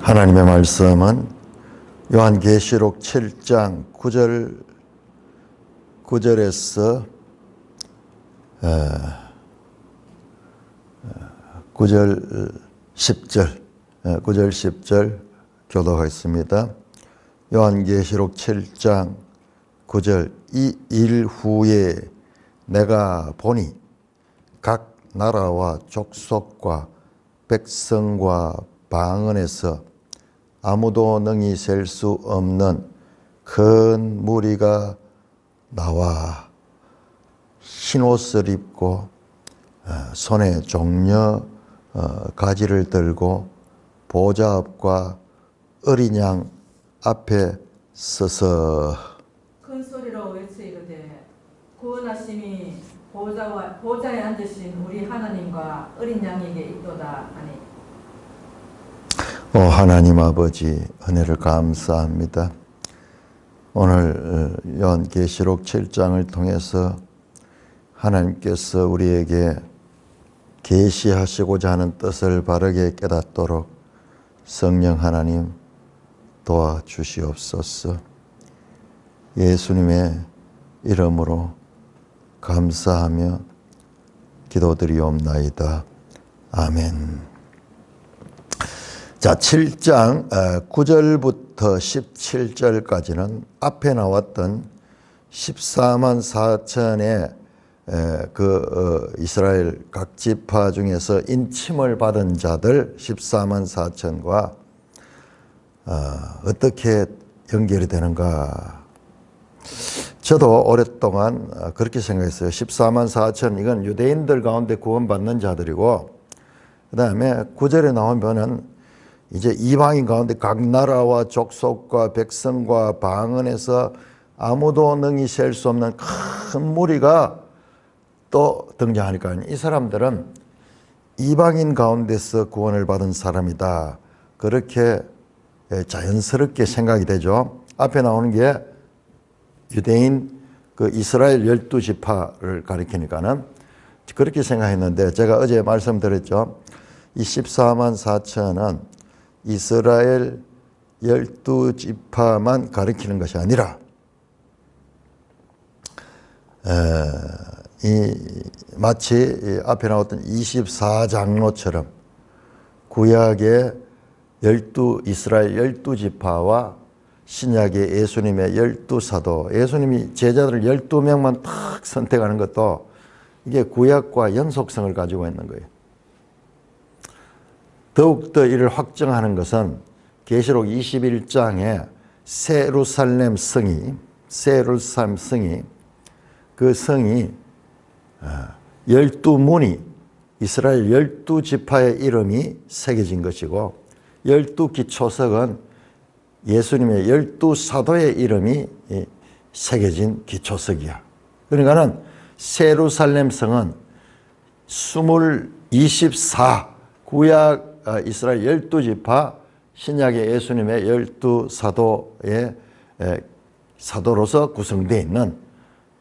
하나님의 말씀은 요한계시록 7장 9절에서 9절 10절 교독하겠습니다. 요한계시록 7장 9절 이 일 후에 내가 보니 각 나라와 족속과 백성과 방언에서 아무도 능히 셀 수 없는 큰 무리가 나와 흰 옷을 입고 손에 종려 가지를 들고 보좌 앞과 어린 양 앞에 서서 큰 소리로 외치이르되 구원하심이 보좌에 앉으신 우리 하나님과 어린 양에게 있도다 하니. 오 하나님 아버지 은혜를 감사합니다. 오늘 요한계시록 7장을 통해서 하나님께서 우리에게 계시하시고자 하는 뜻을 바르게 깨닫도록 성령 하나님 도와주시옵소서. 예수님의 이름으로 감사하며 기도드리옵나이다. 아멘. 자, 7장 9절부터 17절까지는 앞에 나왔던 14만 4천의 이스라엘 각 지파 중에서 인침을 받은 자들 14만 4천과 어떻게 연결이 되는가. 저도 오랫동안 그렇게 생각했어요. 14만 4천 이건 유대인들 가운데 구원받는 자들이고, 그 다음에 9절에 나오면은 이제 이방인 가운데 각 나라와 족속과 백성과 방언에서 아무도 능히 셀 수 없는 큰 무리가 또 등장하니까 이 사람들은 이방인 가운데서 구원을 받은 사람이다. 그렇게 자연스럽게 생각이 되죠. 앞에 나오는 게 유대인 이스라엘 12지파를 가리키니까는 그렇게 생각했는데, 제가 어제 말씀드렸죠. 이 14만 4천은 이스라엘 12지파만 가리키는 것이 아니라 마치 앞에 나왔던 24장로처럼 구약의 이스라엘 12지파와 신약의 예수님의 12사도, 예수님이 제자들 12명만 탁 선택하는 것도 이게 구약과 연속성을 가지고 있는 거예요. 더욱더 이를 확정하는 것은 계시록 21장에 세루살렘 성이 그 성이 12문이 이스라엘 12지파의 이름이 새겨진 것이고, 12기초석은 예수님의 12사도의 이름이 새겨진 기초석이야. 그러니까는 세루살렘 성은 24 구약 이스라엘 12지파, 신약의 예수님의 12사도의 사도로서 구성되어 있는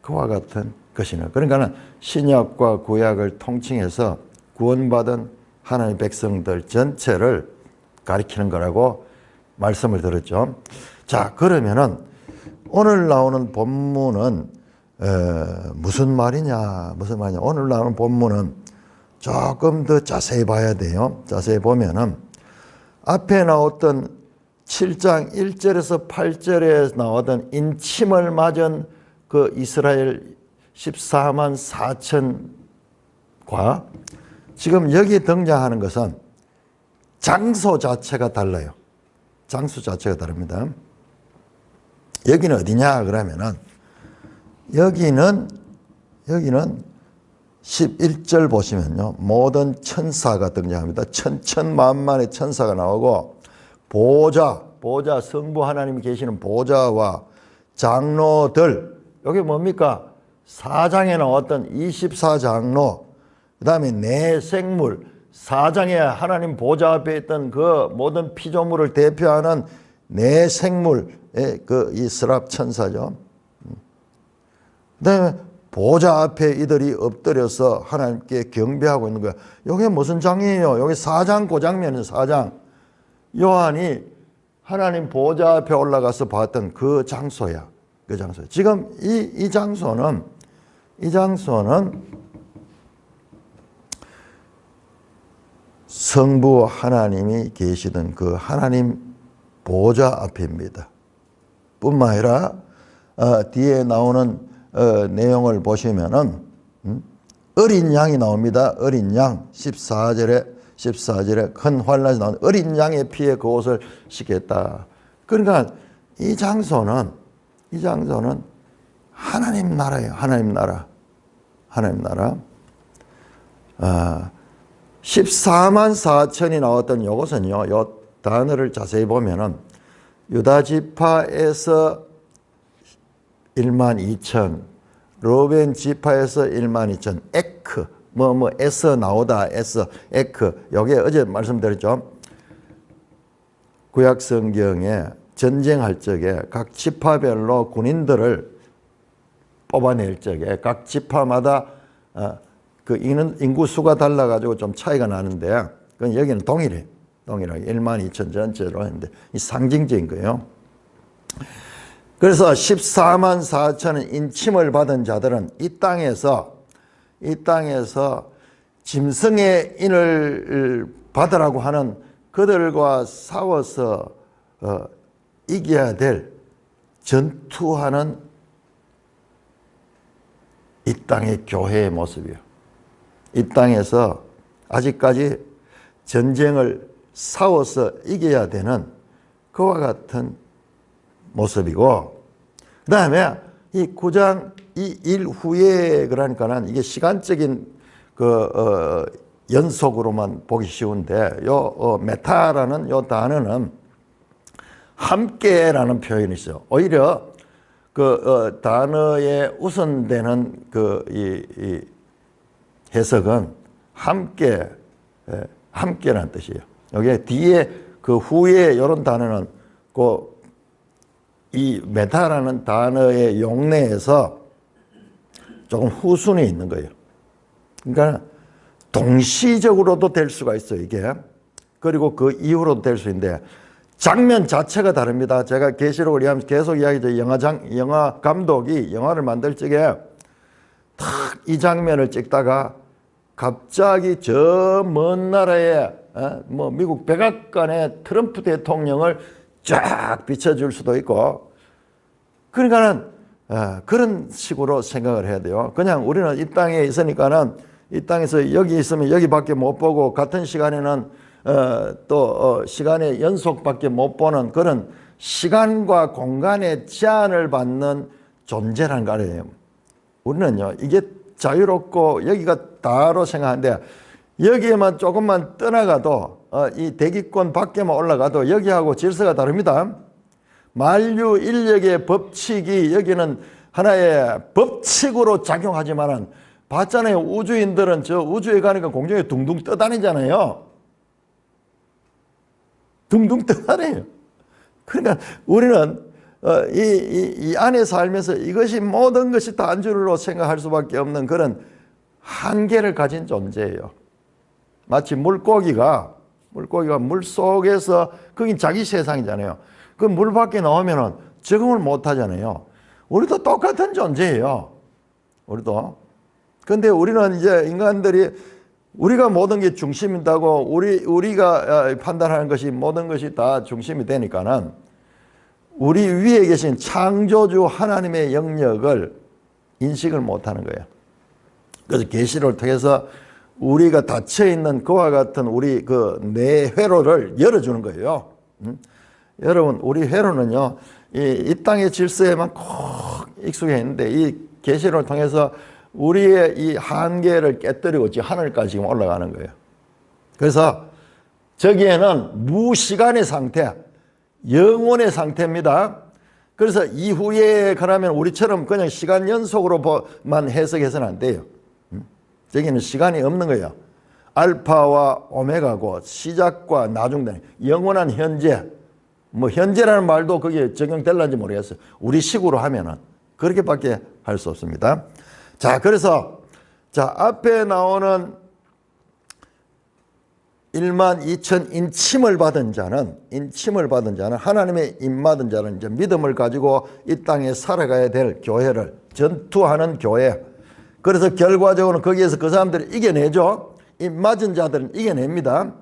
그와 같은 것이네. 그러니까 신약과 구약을 통칭해서 구원받은 하나님의 백성들 전체를 가리키는 거라고 말씀을 드렸죠. 자, 그러면은 오늘 나오는 본문은 무슨 말이냐. 오늘 나오는 본문은 조금 더 자세히 봐야 돼요. 자세히 보면은 앞에 나왔던 7장 1절에서 8절에 나오던 인침을 맞은 그 이스라엘 14만 4천과 지금 여기 등장하는 것은 장소 자체가 달라요. 장소 자체가 다릅니다. 여기는 어디냐 그러면은 여기는 11절 보시면요, 모든 천사가 등장합니다. 천천만만의 천사가 나오고 보좌 성부 하나님이 계시는 보좌와 장로들, 여기 뭡니까? 4장에 나왔던 24장로, 그 다음에 네 생물, 4장에 하나님 보좌 앞에 있던 그 모든 피조물을 대표하는 네 생물의 이 스랍 천사죠. 그 다음에 보좌 앞에 이들이 엎드려서 하나님께 경배하고 있는 거야. 이게 무슨 장이에요? 여기 4장 그 장면이에요. 4장. 요한이 하나님 보좌 앞에 올라가서 봤던 그 장소야. 그 장소. 지금 이 장소는 성부 하나님이 계시던 그 하나님 보좌 앞입니다. 뿐만 아니라 뒤에 나오는 내용을 보시면은 어린 양이 나옵니다. 어린 양 14절에 큰 환란이 나오는 어린 양의 피에 그 옷을 씻겠다. 그러니까 이 장소는 하나님 나라예요. 하나님 나라. 14만 4천이 나왔던 이것은요, 요 단어를 자세히 보면은 유다 지파에서 1만 2천, 로벤 지파에서 1만 2천, 에크, 에서 나오다, 에크. 요게 어제 말씀드렸죠. 구약 성경에 전쟁할 적에 각 지파별로 군인들을 뽑아낼 적에 각 지파마다 그 인구 수가 달라가지고 좀 차이가 나는데, 그건 여기는 동일해. 1만 2천 전체로 했는데, 이 상징적인 거예요. 그래서 14만 4천은 인침을 받은 자들은 이 땅에서 짐승의 인을 받으라고 하는 그들과 싸워서 이겨야 될 전투하는 이 땅의 교회의 모습이에요. 이 땅에서 아직까지 전쟁을 싸워서 이겨야 되는 그와 같은 모습이고, 그 다음에 이 9장 이 일 후에, 그러니까는 이게 시간적인 연속으로만 보기 쉬운데, 메타라는 요 단어는 함께라는 표현이 있어요. 오히려 단어에 우선되는 이 해석은 함께라는 뜻이에요. 여기 뒤에 그 후에 이런 단어는 이 메타라는 단어의 용례에서 조금 후순위 있는 거예요. 그러니까 동시적으로도 될 수가 있어요, 이게. 그리고 그 이후로도 될 수 있는데 장면 자체가 다릅니다. 제가 계시록을 이해하면서 계속 이야기죠. 영화 감독이 영화를 만들 적에 탁 이 장면을 찍다가 갑자기 저 먼 나라에 미국 백악관의 트럼프 대통령을 쫙 비춰줄 수도 있고, 그러니까는 그런 식으로 생각을 해야 돼요. 그냥 우리는 이 땅에 있으니까는 이 땅에서 여기 있으면 여기밖에 못 보고, 같은 시간에는 또 시간의 연속밖에 못 보는 그런 시간과 공간의 제한을 받는 존재라는 거 아니에요. 우리는요, 이게 자유롭고 여기가 다로 생각하는데, 여기에만 조금만 떠나가도 이 대기권 밖에만 올라가도 여기하고 질서가 다릅니다. 만류 인력의 법칙이 여기는 하나의 법칙으로 작용하지만은, 봤잖아요. 우주인들은 저 우주에 가니까 공중에 둥둥 떠다니잖아요. 둥둥 떠다녀요. 그러니까 우리는 이 안에 살면서 이것이 모든 것이 단줄로 생각할 수밖에 없는 그런 한계를 가진 존재예요. 마치 물고기가 물 속에서, 거긴 자기 세상이잖아요. 그 물 밖에 나오면은 적응을 못 하잖아요. 우리도 똑같은 존재예요. 우리도. 근데 우리는 이제 인간들이 우리가 모든 게 중심이다고 우리가 판단하는 것이 모든 것이 다 중심이 되니까는 우리 위에 계신 창조주 하나님의 영역을 인식을 못 하는 거예요. 그래서 계시를 통해서 우리가 닫혀 있는 그와 같은 우리 내 회로를 열어주는 거예요. 여러분, 우리 회로는요, 이 땅의 질서에만 꼭 익숙해 있는데, 이 계시를 통해서 우리의 이 한계를 깨뜨리고 지금 하늘까지 지금 올라가는 거예요. 그래서 저기에는 무시간의 상태, 영원의 상태입니다. 그래서 이후에 그러면 우리처럼 그냥 시간 연속으로만 해석해서는 안 돼요. 저기는 시간이 없는 거예요. 알파와 오메가고 시작과 나중된 영원한 현재. 현재라는 말도 거기에 적용될는지 모르겠어요. 우리 식으로 하면은 그렇게밖에 할 수 없습니다. 자, 그래서 앞에 나오는 1만 2천 인침을 받은 자는 하나님의 임받은 자는 이제 믿음을 가지고 이 땅에 살아가야 될 교회를 전투하는 교회. 그래서 결과적으로 거기에서 그 사람들을 이겨내죠. 임맞은 자들은 이겨냅니다.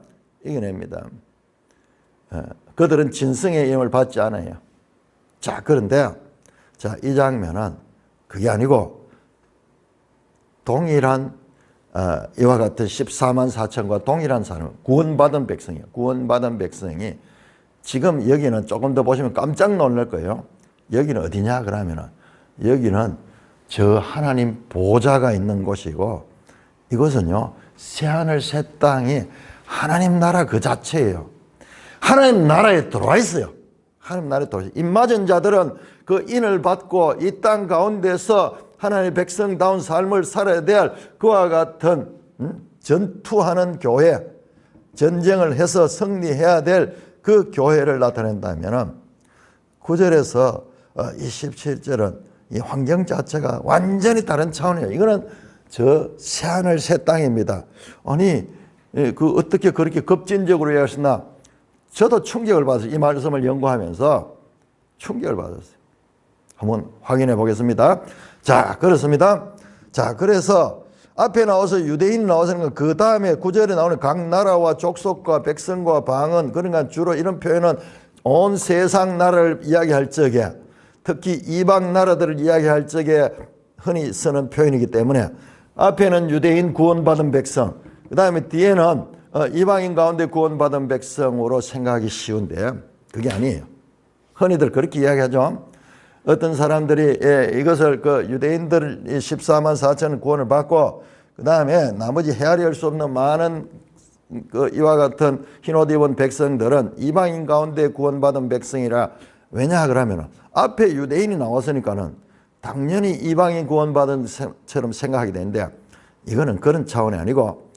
그들은 진승의 임을 받지 않아요. 자, 그런데 자, 이 장면은 그게 아니고 동일한 이와 같은 14만 4천과 동일한 사람, 구원받은 백성이에요. 구원받은 백성이 지금 여기는 조금 더 보시면 깜짝 놀랄 거예요. 여기는 어디냐 그러면은 여기는 저 하나님 보좌가 있는 곳이고 이것은요 새하늘 새 땅이 하나님 나라 그 자체예요. 하나님 나라에 들어와 있어요. 하나님 나라에 들어와 있어요. 임맞은 자들은 그 인을 받고 이 땅 가운데서 하나님의 백성다운 삶을 살아야 될 그와 같은 전투하는 교회, 전쟁을 해서 승리해야 될 그 교회를 나타낸다면 9절에서 27절은 이 환경 자체가 완전히 다른 차원이에요. 이거는 저 새하늘 새 땅입니다. 아니 그 어떻게 그렇게 급진적으로 이야기하시나 저도 충격을 받았어요. 이 말씀을 연구하면서 충격을 받았어요. 한번 확인해 보겠습니다. 자, 그렇습니다. 자, 그래서 앞에 나와서 유대인 나와서는 건 그 다음에 9절에 나오는 각 나라와 족속과 백성과 방언, 그러니까 주로 이런 표현은 온 세상 나라를 이야기할 적에 특히 이방 나라들을 이야기할 적에 흔히 쓰는 표현이기 때문에 앞에는 유대인 구원받은 백성, 그 다음에 뒤에는 이방인 가운데 구원받은 백성으로 생각하기 쉬운데 그게 아니에요. 흔히들 그렇게 이야기하죠. 어떤 사람들이 이것을 그 유대인들 14만 4천 구원을 받고 그 다음에 나머지 헤아릴 수 없는 많은 그 이와 같은 흰옷 입은 백성들은 이방인 가운데 구원받은 백성이라. 왜냐 그러면 앞에 유대인이 나왔으니까는 당연히 이방인 구원받은 처럼 생각하게 되는데 이거는 그런 차원이 아니고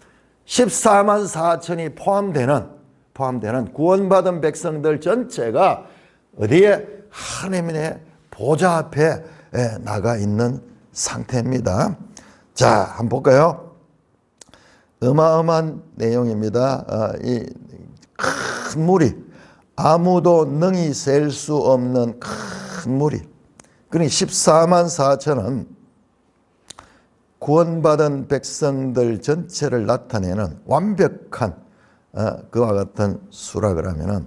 14만 4천이 포함되는 구원받은 백성들 전체가 어디에 하나님의 보좌 앞에 나가 있는 상태입니다. 자, 한번 볼까요? 어마어마한 내용입니다. 이 큰 무리, 아무도 능히 셀 수 없는 큰 무리. 그러니 14만 4천은 구원받은 백성들 전체를 나타내는 완벽한 그와 같은 수라 그러면은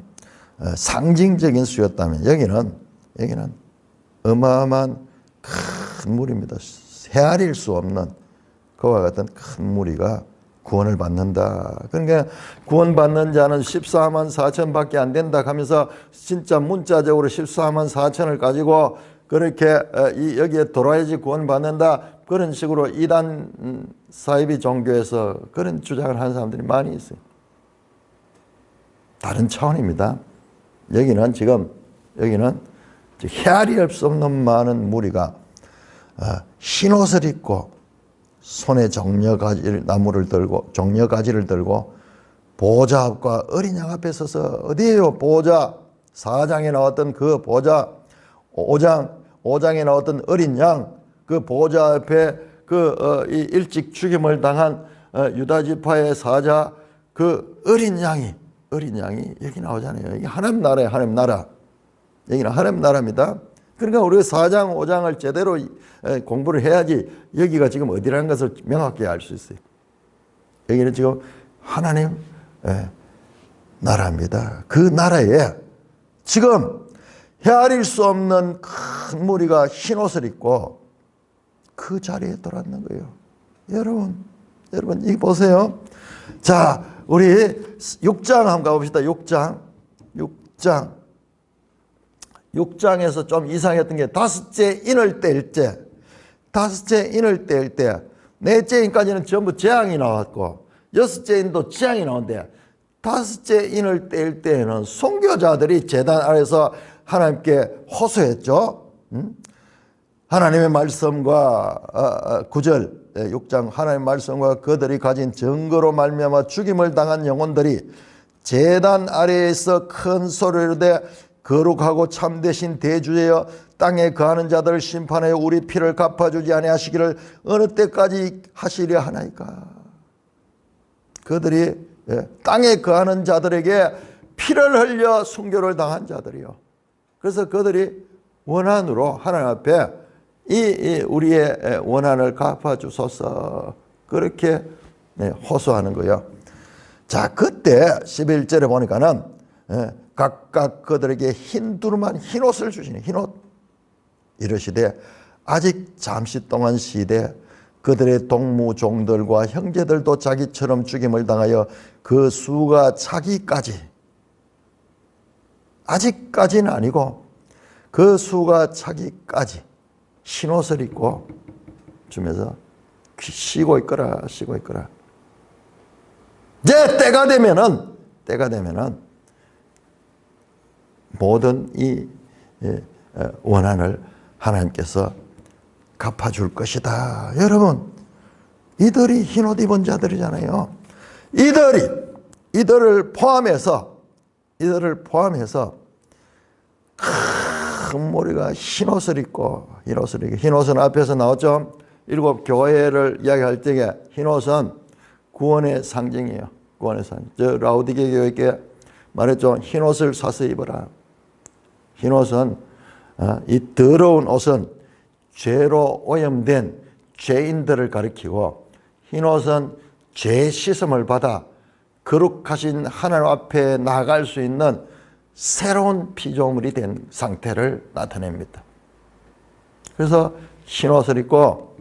상징적인 수였다면 여기는 어마어마한 큰 무리입니다. 헤아릴 수 없는 그와 같은 큰 무리가 구원을 받는다. 그러니까 구원받는 자는 14만 4천밖에 안 된다 하면서 진짜 문자적으로 14만 4천을 가지고 그렇게 여기에 돌아야지 구원받는다. 그런 식으로 이단 사이비 종교에서 그런 주장을 하는 사람들이 많이 있어요. 다른 차원입니다. 여기는 헤아릴 수 없는 많은 무리가 흰옷을 입고 손에 정려가지를 들고 보좌 앞과 어린 양 앞에 서서 어디에요? 보좌 4장에 나왔던 그 보좌 5장에 나왔던 어린 양 그 보좌 앞에 이 일찍 죽임을 당한 유다 지파의 사자 그 어린 양이 여기 나오잖아요. 이게 하나님 나라예요. 하나님 나라. 여기는 하나님 나라입니다. 그러니까 우리가 4장, 5장을 제대로 공부를 해야지 여기가 지금 어디라는 것을 명확히 알 수 있어요. 여기는 지금 하나님 나라입니다. 그 나라에 지금 헤아릴 수 없는 큰 무리가 흰옷을 입고 그 자리에 돌았는 거예요. 여러분 이거 보세요. 자, 우리 6장 한번 가봅시다. 6장에서 좀 이상했던 게 다섯째 인을 뗄 때 넷째 인까지는 전부 재앙이 나왔고 여섯째 인도 재앙이 나오는데 다섯째 인을 뗄 때에는 선교자들이 제단 아래서 하나님께 호소했죠. 하나님의 말씀과 9절 6장 하나님의 말씀과 그들이 가진 증거로 말미암아 죽임을 당한 영혼들이 제단 아래에서 큰 소리로 대 거룩하고 참되신 대주여 땅에 거하는 자들을 심판하여 우리 피를 갚아주지 아니하시기를 어느 때까지 하시려 하나이까. 그들이 예, 땅에 거하는 자들에게 피를 흘려 순교를 당한 자들이요. 그래서 그들이 원한으로 하나님 앞에 우리의 원한을 갚아주소서 그렇게 호소하는 거예요. 자, 그때 11절에 보니까는 각각 그들에게 흰 두루마리 흰옷을 주시니 흰옷 이러시되 아직 잠시 동안 시되 그들의 동무 종들과 형제들도 자기처럼 죽임을 당하여 그 수가 차기까지 아직까지는 아니고 그 수가 차기까지 흰옷을 입고 주면서 쉬고 있거라 쉬고 있거라. 이제 때가 되면은 모든 이 원한을 하나님께서 갚아줄 것이다. 여러분, 이들이 흰옷 입은 자들이잖아요. 이들을 포함해서 큰 머리가 흰옷을 입고 흰옷은 앞에서 나왔죠. 7 교회를 이야기할 때에 흰옷은 구원의 상징이에요. 구원의 상징. 저 라오디게 교회께 말했죠. 흰옷을 사서 입어라. 흰옷은 이 더러운 옷은 죄로 오염된 죄인들을 가리키고 흰옷은 죄 씻음을 받아 거룩하신 하나님 앞에 나아갈 수 있는 새로운 피조물이 된 상태를 나타냅니다. 그래서 흰옷을 입고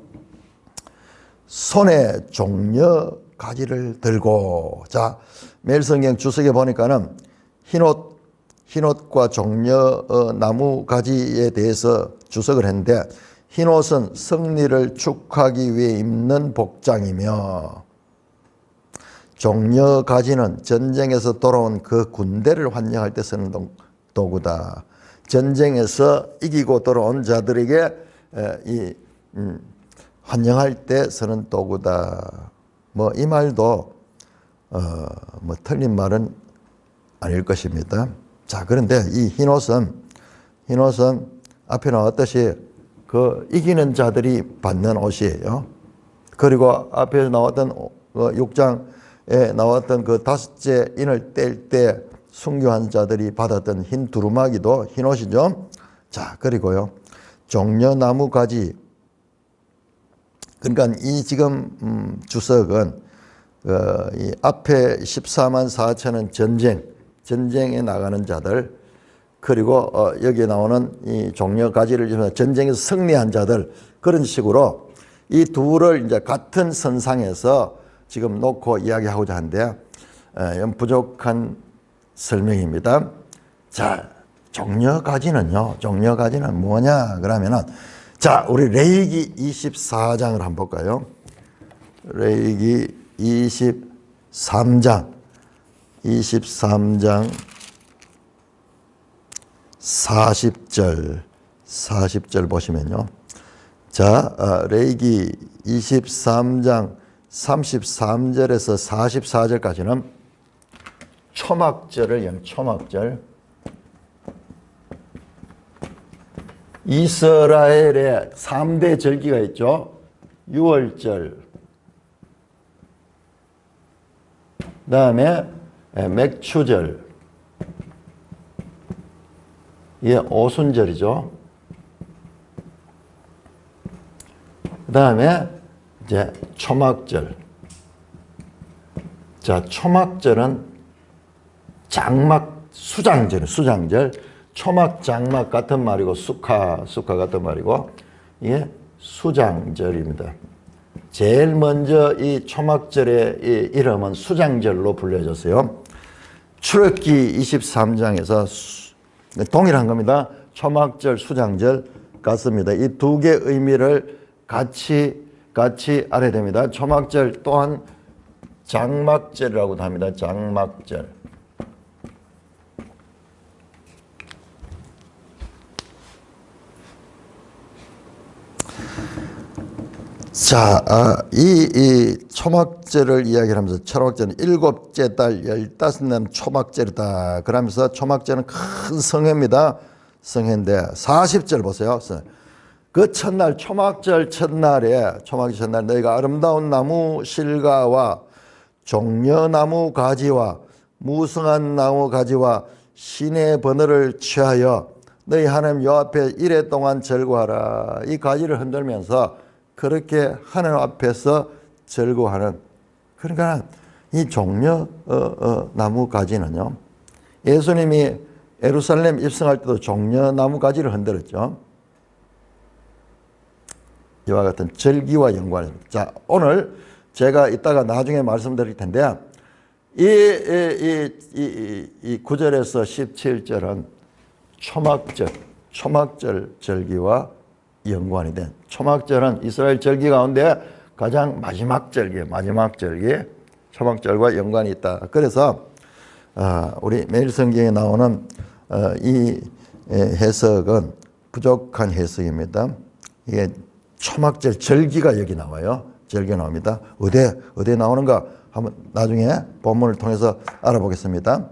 손에 종려 가지를 들고, 자, 매일 성경 주석에 보니까는 흰옷과 종려 나무 가지에 대해서 주석을 했는데, 흰옷은 승리를 축하하기 위해 입는 복장이며 종려 가지는 전쟁에서 돌아온 그 군대를 환영할 때 쓰는 도구다. 전쟁에서 이기고 돌아온 자들에게 환영할 때 쓰는 도구다. 뭐 이 말도 뭐 틀린 말은 아닐 것입니다. 자, 그런데 이 흰옷은 앞에 나왔듯이 그 이기는 자들이 받는 옷이에요. 그리고 앞에 나왔던 6장에 나왔던 그 5째 인을 뗄 때 순교한 자들이 받았던 흰 두루마기도 흰옷이죠. 자, 그리고요, 종려나무 가지. 그러니까 이 지금 주석은 이 앞에 14만 4천은 전쟁에 나가는 자들, 그리고 여기에 나오는 이 종려 가지를 주면서 전쟁에서 승리한 자들, 그런 식으로 이 둘을 이제 같은 선상에서 지금 놓고 이야기하고자 하는데 부족한 설명입니다. 자, 종려 가지는요, 종려 가지는 뭐냐 그러면은, 자, 우리 레위기 24장을 한번 볼까요? 레위기 23장 40절 보시면요. 자, 레위기 23장 33절에서 44절까지는 초막절을 초막절. 이스라엘의 3대 절기가 있죠. 유월절, 그 다음에 맥추절, 이게 오순절이죠. 그 다음에 이제 초막절. 자, 초막절은 수장절. 초막, 장막 같은 말이고, 수카 같은 말이고, 이게 수장절입니다. 제일 먼저 이 초막절의 이 이름은 수장절로 불려졌어요. 출애굽기 23장에서 동일한 겁니다. 초막절, 수장절 같습니다. 이 두 개의 의미를 같이 알아야 됩니다. 초막절 또한 장막절이라고도 합니다. 장막절. 자, 이 초막절을 이야기하면서 초막절은 7째 달 15날 초막절이다. 그러면서 초막절은 큰 성회입니다. 성회인데 40절 보세요. 그 첫날, 초막절 첫날에 너희가 아름다운 나무 실과와 종려나무 가지와 무성한 나무 가지와 신의 버너를 취하여 너희 하나님 여호와 앞에 이레 동안 절구하라. 이 가지를 흔들면서 그렇게 하나님 앞에서 절구하는, 그러니까 이 종려 나무 가지는요, 예수님이 예루살렘 입성할 때도 종려나무 가지를 흔들었죠. 이와 같은 절기와 연관입니다. 자, 오늘 제가 이따가 나중에 말씀드릴 텐데 이 9절에서 17절은 초막절 절기와 연관이 된, 초막절은 이스라엘 절기 가운데 가장 마지막 절기예요. 마지막 절기, 초막절과 연관이 있다. 그래서 우리 매일 성경에 나오는 이 해석은 부족한 해석입니다. 이게 초막절 절기가 여기 나와요. 절기가 나옵니다. 어디에 나오는가 한번 나중에 본문을 통해서 알아보겠습니다.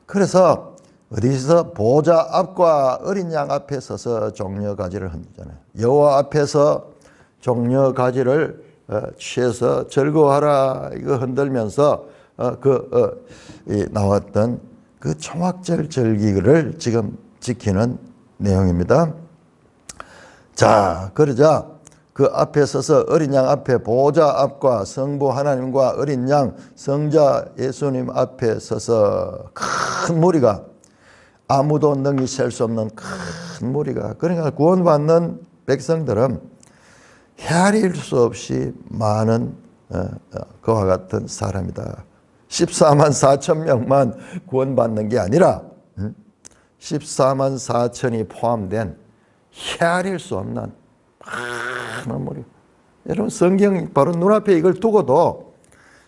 그래서 어디서 보좌 앞과 어린 양 앞에 서서 종려가지를 흔들잖아요. 여호와 앞에서 종려가지를 취해서 절거하라 이거 흔들면서 나왔던 그 초막절 절기를 지금 지키는 내용입니다. 자, 그러자 그 앞에 서서 어린 양 앞에 보좌 앞과 성부 하나님과 어린 양 성자 예수님 앞에 서서 큰 무리가, 아무도 능히 셀 수 없는 큰 무리가, 그러니까 구원받는 백성들은 헤아릴 수 없이 많은 그와 같은 사람이다. 14만 4천 명만 구원받는 게 아니라 14만 4천이 포함된 헤아릴 수 없는 많은 무리. 여러분 성경 바로 눈앞에 이걸 두고도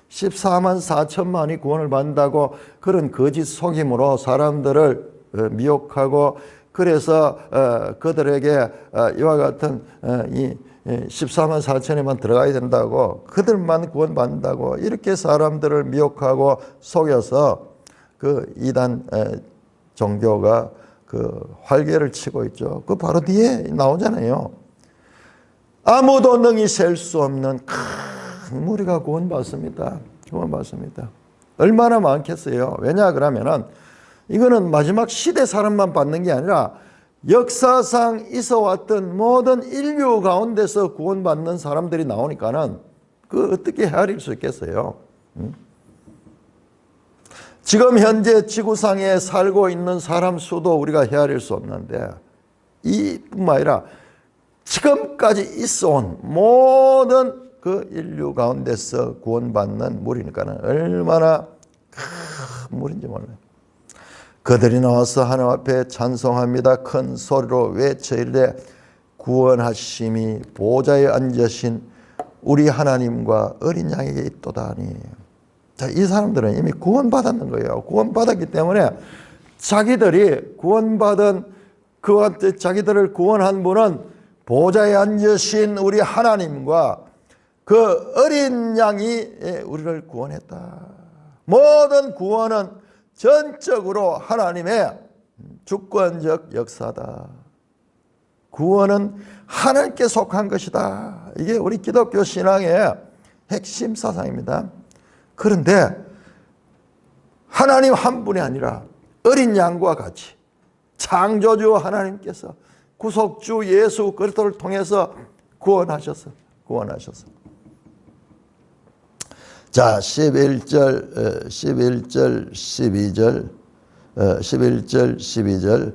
14만 4천만이 구원을 받는다고 그런 거짓 속임으로 사람들을 미혹하고, 그래서 그들에게 이와 같은 이 14만 4천에만 들어가야 된다고, 그들만 구원받는다고 이렇게 사람들을 미혹하고 속여서 그 이단 종교가 그 활개를 치고 있죠. 그 바로 뒤에 나오잖아요. 아무도 능히 셀 수 없는 큰 무리가 구원받습니다. 구원받습니다. 얼마나 많겠어요. 왜냐 그러면은 이거는 마지막 시대 사람만 받는 게 아니라 역사상 있어왔던 모든 인류 가운데서 구원받는 사람들이 나오니까는 그 어떻게 헤아릴 수 있겠어요. 지금 현재 지구상에 살고 있는 사람 수도 우리가 헤아릴 수 없는데, 이뿐만 아니라 지금까지 있어온 모든 그 인류 가운데서 구원받는 무리니까는 얼마나 큰 무리인지 몰라요. 그들이 나와서 하나님 앞에 찬송합니다. 큰 소리로 외쳐 이르되 구원하심이 보좌에 앉으신 우리 하나님과 어린 양에게 있도다니. 자, 이 사람들은 이미 구원받았는 거예요. 구원받았기 때문에 자기들이 구원받은 자기들을 구원한 분은 보좌에 앉으신 우리 하나님과 그 어린 양이 우리를 구원했다. 모든 구원은 전적으로 하나님의 주권적 역사다. 구원은 하나님께 속한 것이다. 이게 우리 기독교 신앙의 핵심 사상입니다. 그런데 하나님 한 분이 아니라 어린 양과 같이 창조주 하나님께서 구속주 예수 그리스도를 통해서 구원하셨어. 자, 11절, 12절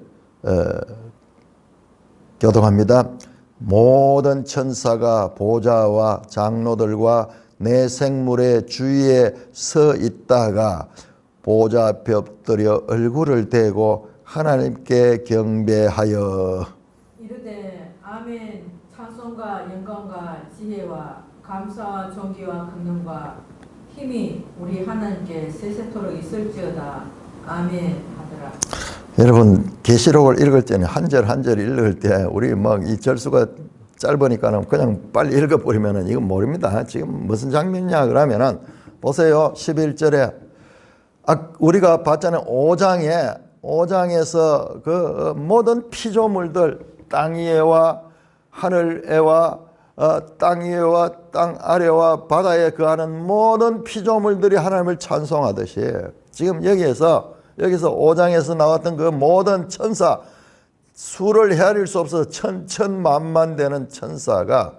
교독합니다. 모든 천사가 보좌와 장로들과 내 생물의 주위에 서 있다가 보좌 앞에 엎드려 얼굴을 대고 하나님께 경배하여 이르되 아멘. 찬송과 영광과 지혜와 감사와 존귀와 권능과 힘이 우리 하나님께 세세토록 있을지어다. 아멘 하더라. 여러분 계시록을 읽을 때는 한 절 한 절 읽을 때 우리 막 이 절수가 짧으니까는 그냥 빨리 읽어버리면은 이건 모릅니다. 지금 무슨 장면이냐 그러면은 보세요. 11절에 우리가 봤잖아요. 5장에서 그 모든 피조물들 땅 위에와 하늘 위와 땅 위와 땅 아래와 바다에 거하는 모든 피조물들이 하나님을 찬송하듯이 지금 여기서 5장에서 나왔던 그 모든 천사, 수를 헤아릴 수 없어서 천천만만 되는 천사가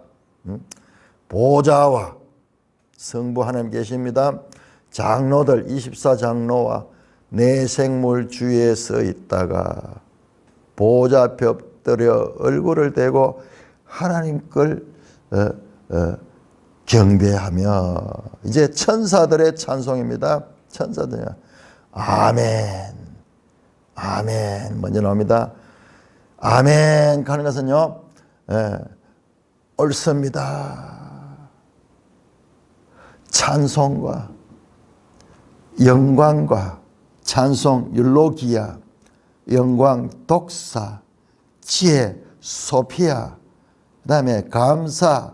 보좌와 성부 하나님 계십니다. 장로들 24장로와 네 생물 주위에 서 있다가 보좌 앞에 엎드려 얼굴을 대고 하나님 걸 경배하며, 이제 천사들의 찬송입니다. 천사들 아멘 아멘 먼저 나옵니다. 아멘 하는 것은요, 옳습니다. 찬송과 영광과 찬송 율로기야, 영광 독사, 지혜 소피아, 그 다음에 감사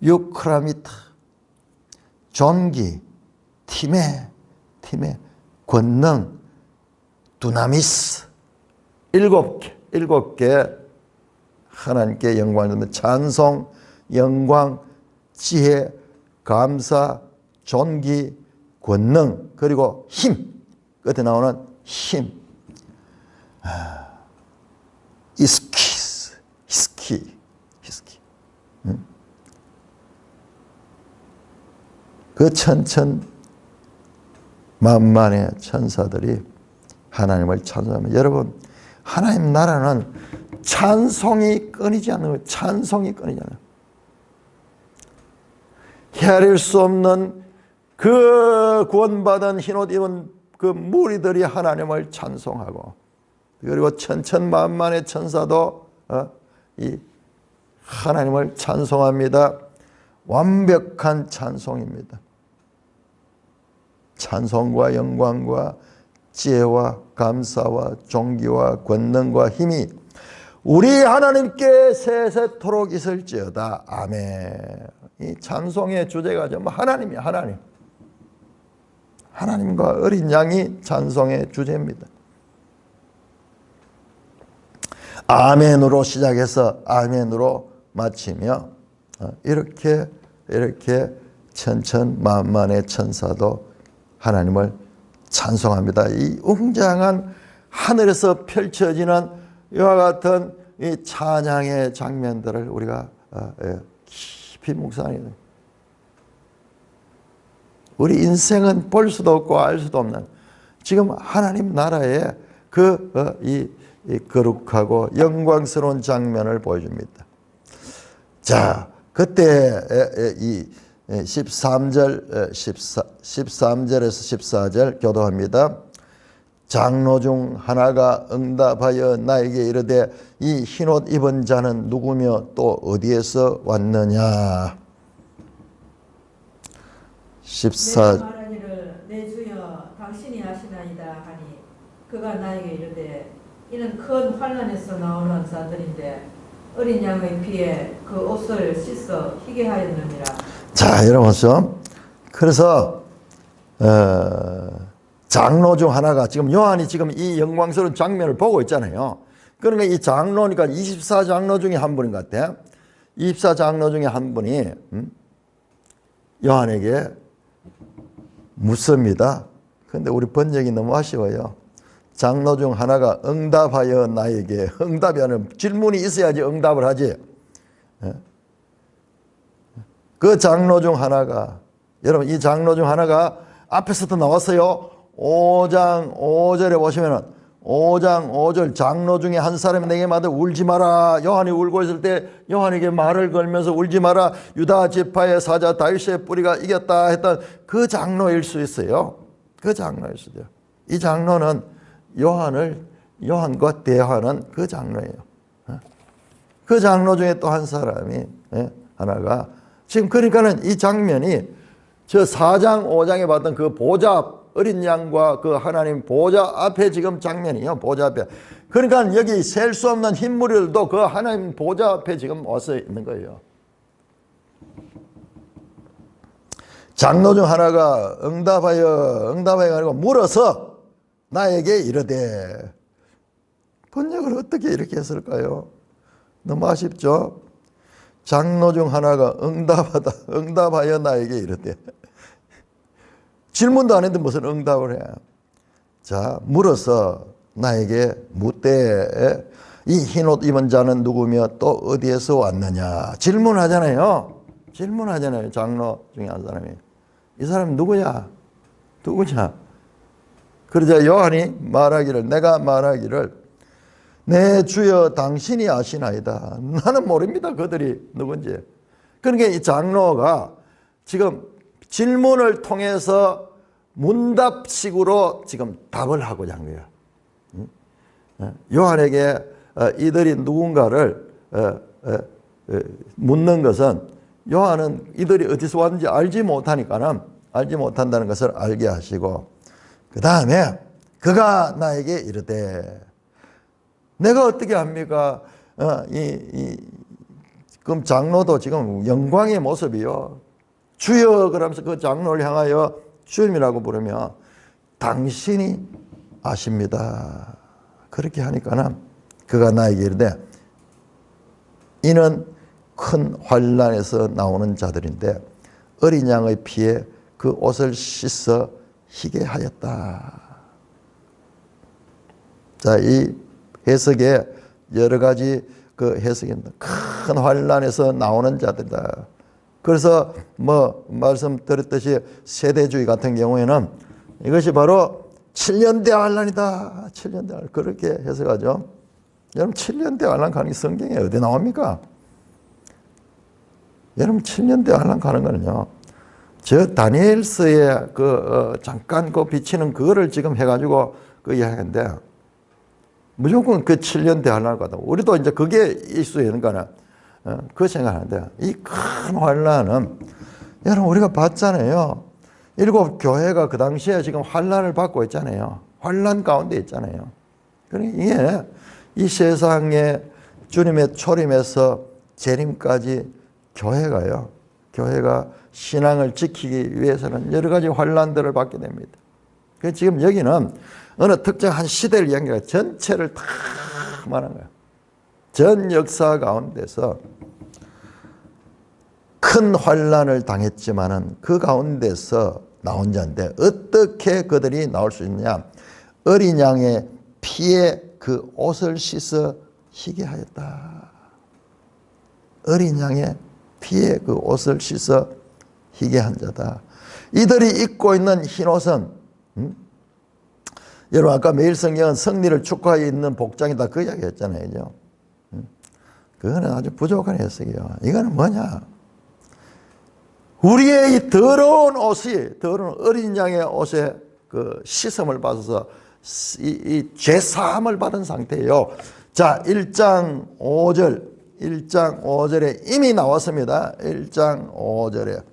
유크라미타, 존귀 티메, 권능 두나미스, 일곱 개 하나님께 영광을 드리며 찬송, 영광, 지혜, 감사, 존귀, 권능, 그리고 힘, 끝에 나오는 힘, 히스키. 그 천천만만의 천사들이 하나님을 찬송하며, 여러분 하나님 나라는 찬송이 끊이지 않는 거예요. 찬송이 끊이지 않아요. 헤아릴 수 없는 그 구원받은 흰옷 입은 그 무리들이 하나님을 찬송하고, 그리고 천천만만의 천사도 이 하나님을 찬송합니다. 완벽한 찬송입니다. 찬송과 영광과 지혜와 감사와 존귀와 권능과 힘이 우리 하나님께 세세토록 있을지어다. 아멘. 이 찬송의 주제가 전부 하나님이야. 하나님과 어린 양이 찬송의 주제입니다. 아멘으로 시작해서 아멘으로 마치며, 이렇게 천천만만의 천사도 하나님을 찬송합니다. 이 웅장한 하늘에서 펼쳐지는 이와 같은 이 찬양의 장면들을 우리가 깊이 묵상해야 돼요. 우리 인생은 볼 수도 없고 알 수도 없는 지금 하나님 나라의 이 거룩하고 영광스러운 장면을 보여줍니다. 자, 그때 이 13절에서 14절 교도합니다. 장로 중 하나가 응답하여 나에게 이르되 이 흰옷 입은 자는 누구며 또 어디에서 왔느냐. 14. 내가 말하기를 내 주여 당신이 아시나이다 하니 그가 나에게 이르되 이는 큰 환난에서 나오는 자들인데 어린 양의 피에 그 옷을 씻어 희게 하였느니라. 자, 여러분 보시죠. 그래서 장로 중 하나가, 지금 요한이 지금 이 영광스러운 장면을 보고 있잖아요. 그러니까 이 장로니까 24장로 중에 한 분인 것 같아. 24장로 중에 한 분이 요한에게 묻습니다. 그런데 우리 번역이 너무 아쉬워요. 장로 중 하나가 응답하여 나에게, 응답이 아니라 질문이 있어야지 응답을 하지. 그 장로 중 하나가, 여러분 이 장로 중 하나가 앞에서도 나왔어요. 5장 5절에 보시면은 5장 5절 장로 중에 한 사람이 내게 말하되 울지 마라. 요한이 울고 있을 때 요한에게 말을 걸면서 울지 마라. 유다 지파의 사자 다윗의 뿌리가 이겼다 했던 그 장로일 수 있어요. 그 장로일 수도 있어요. 이 장로는 요한과 대화하는 그 장로예요. 그 장로 중에 또 한 사람이 하나가 지금, 그러니까는 이 장면이 저 4장 5장에 봤던 그 보좌, 어린 양과 그 하나님 보좌 앞에 지금 장면이요. 보좌 앞에. 그러니까 여기 셀 수 없는 흰무리들도 그 하나님 보좌 앞에 지금 와서 있는 거예요. 장로 중 하나가 응답하여 가지고 물어서 나에게 이르되, 번역을 어떻게 이렇게 했을까요? 너무 아쉽죠? 장로 중 하나가 응답하여 나에게 이르되. 질문도 안 했는데 무슨 응답을 해. 자, 물어서 나에게 묻되 이 흰옷 입은 자는 누구며 또 어디에서 왔느냐. 질문하잖아요. 장로 중에 한 사람이. 이 사람이 누구냐? 그러자 요한이 내가 말하기를 내 주여 당신이 아시나이다. 나는 모릅니다. 그들이 누군지. 그러니까 이 장로가 지금 질문을 통해서 문답식으로 지금 답을 하고자 한 거예요. 요한에게 이들이 누군가를 묻는 것은 요한은 이들이 어디서 왔는지 알지 못한다는 것을 알게 하시고, 그 다음에 그가 나에게 이르되. 내가 어떻게 합니까? 그럼 장로도 지금 영광의 모습이요. 주여 그러면서 그 장로를 향하여 주님이라고 부르며 당신이 아십니다. 그렇게 하니까는 그가 나에게 이르되 이는 큰 환난에서 나오는 자들인데 어린 양의 피에 그 옷을 씻어 희게 하였다. 자, 이 해석에 여러 가지 그 해석입니다. 큰 환난에서 나오는 자들이다. 그래서 말씀드렸듯이 세대주의 같은 경우에는 이것이 바로 7년대 환난이다. 7년대 환난. 그렇게 해석하죠. 여러분 7년대 환난 가는 게 성경에 어디 나옵니까? 여러분 7년대 환난 가는 거는요. 저 다니엘서에 잠깐 비치는 그거를 지금 해가지고 그 이야기인데 무조건 그 7년대 환난을 가다. 우리도 이제 그게 이슈에는 거는 그 생각하는데 이 큰 환난은 여러분 우리가 봤잖아요. 7 교회가 그 당시에 지금 환난을 받고 있잖아요. 환난 가운데 있잖아요. 그러니까 이게 이 세상에 주님의 초림에서 재림까지 교회가 신앙을 지키기 위해서는 여러 가지 환난들을 받게 됩니다. 그래서 지금 여기는 어느 특정한 시대를 이야기하는 전체를 다 말하는 거예요. 전 역사 가운데서 큰 환난을 당했지만은 그 가운데서 나온 자인데 어떻게 그들이 나올 수 있느냐? 어린 양의 피에 그 옷을 씻어 희게 하였다. 어린 양의 피에 그 옷을 씻어 희게 한 자다. 이들이 입고 있는 흰 옷은 여러분 아까 매일성경은 승리를 축하하여 입는 복장이다 그 이야기 했잖아요. 그거는 아주 부족한 해석이에요. 이거는 뭐냐? 우리의 이 더러운 어린 양의 옷에 그 씻음을 받아서 이 죄사함을 받은 상태예요. 자, 1장 5절에 이미 나왔습니다. 1장 5절에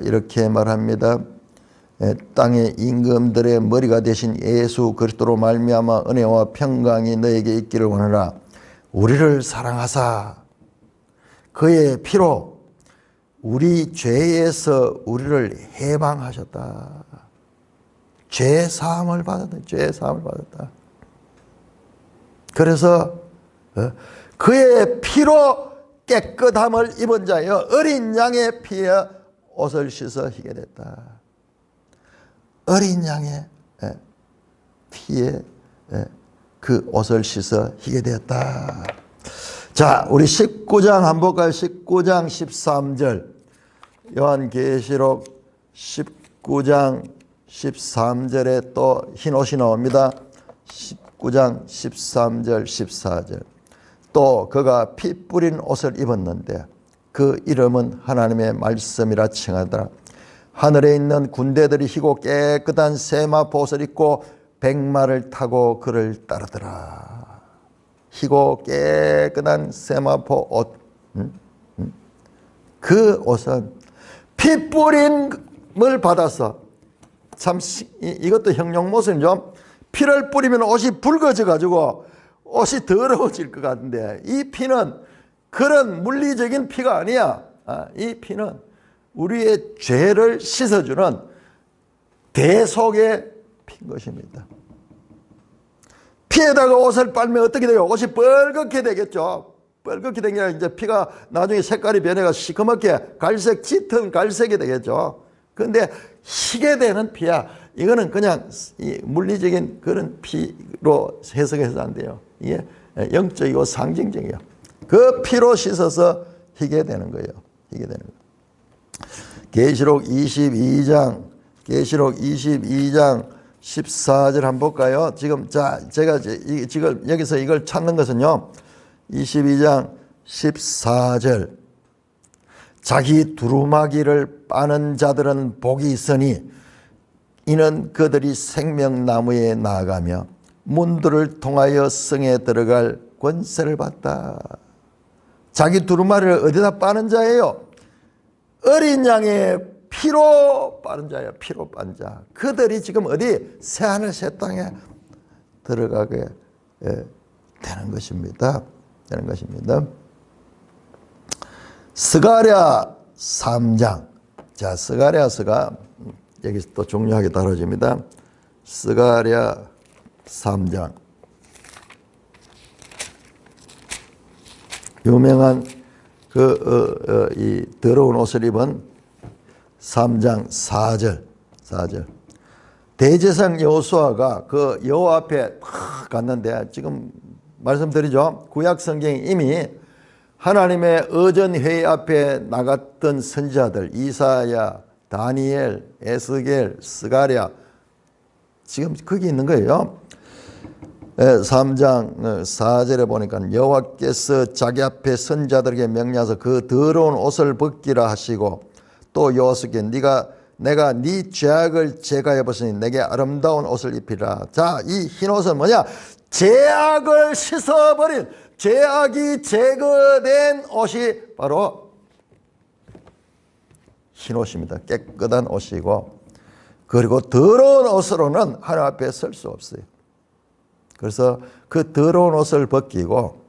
이렇게 말합니다. 땅의 임금들의 머리가 되신 예수 그리스도로 말미암아 은혜와 평강이 너에게 있기를 원하라. 우리를 사랑하사 그의 피로 우리 죄에서 우리를 해방하셨다. 죄 사함을 받았다. 그래서 그의 피로 깨끗함을 입은 자여 어린 양의 피에 옷을 씻어 희게 됐다. 어린 양의 피에 그 옷을 씻어 희게 되었다. 자, 우리 19장 한번 볼까요? 19장 13절. 요한계시록 19장 13절에 또 흰 옷이 나옵니다. 19장 13절 14절. 또 그가 피 뿌린 옷을 입었는데 그 이름은 하나님의 말씀이라 칭하더라. 하늘에 있는 군대들이 희고 깨끗한 세마포 옷을 입고 백마를 타고 그를 따르더라. 희고 깨끗한 세마포 옷. 그 옷은 피 뿌림을 받아서 참 이것도 형용 모습이죠. 피를 뿌리면 옷이 붉어져 가지고 옷이 더러워질 것 같은데 이 피는 그런 물리적인 피가 아니야. 이 피는 우리의 죄를 씻어주는 대속의 피인 것입니다. 피에다가 옷을 빨면 어떻게 돼요? 옷이 뻘겋게 되겠죠. 뻘겋게 된 게 이제 피가 나중에 색깔이 변해가 시커멓게 갈색, 짙은 갈색이 되겠죠. 그런데 희게 되는 피야. 이거는 그냥 이 물리적인 그런 피로 해석해서 안 돼요. 이게 영적이고 상징적이에요. 그 피로 씻어서 희게 되는 거예요. 희게 되는 거예요. 계시록 22장 14절 한번 볼까요? 지금 제가 지금 여기서 이걸 찾는 것은요. 22장 14절. 자기 두루마기를 빠는 자들은 복이 있으니 이는 그들이 생명나무에 나아가며 문들을 통하여 성에 들어갈 권세를 받다. 자기 두루마리를 어디다 빠는 자예요? 어린 양의 피로 빠는 자예요. 피로 빠는 자. 그들이 지금 어디? 새하늘 새 땅에 들어가게 되는 것입니다. 되는 것입니다. 스가랴 3장. 자, 스가랴서가 여기서 또 중요하게 다뤄집니다. 스가랴 3장. 유명한 이 더러운 옷을 입은 3장 4절. 대제사장 여호수아가 그 여호와 앞에 갔는데 지금 말씀드리죠. 구약 성경에 이미 하나님의 의전회의 앞에 나갔던 선지자들 이사야, 다니엘, 에스겔, 스가랴 지금 거기 있는 거예요. 3장 4절에 보니까 여호와께서 자기 앞에 선지자들에게 명령하서 그 더러운 옷을 벗기라 하시고 또 여호와께 내가 네 죄악을 제거해 벗으니 내게 아름다운 옷을 입히라. 자, 이 흰 옷은 뭐냐? 죄악을 씻어버린 죄악이 제거된 옷이 바로 흰 옷입니다. 깨끗한 옷이고 그리고 더러운 옷으로는 하나님 앞에 설 수 없어요. 그래서 그 더러운 옷을 벗기고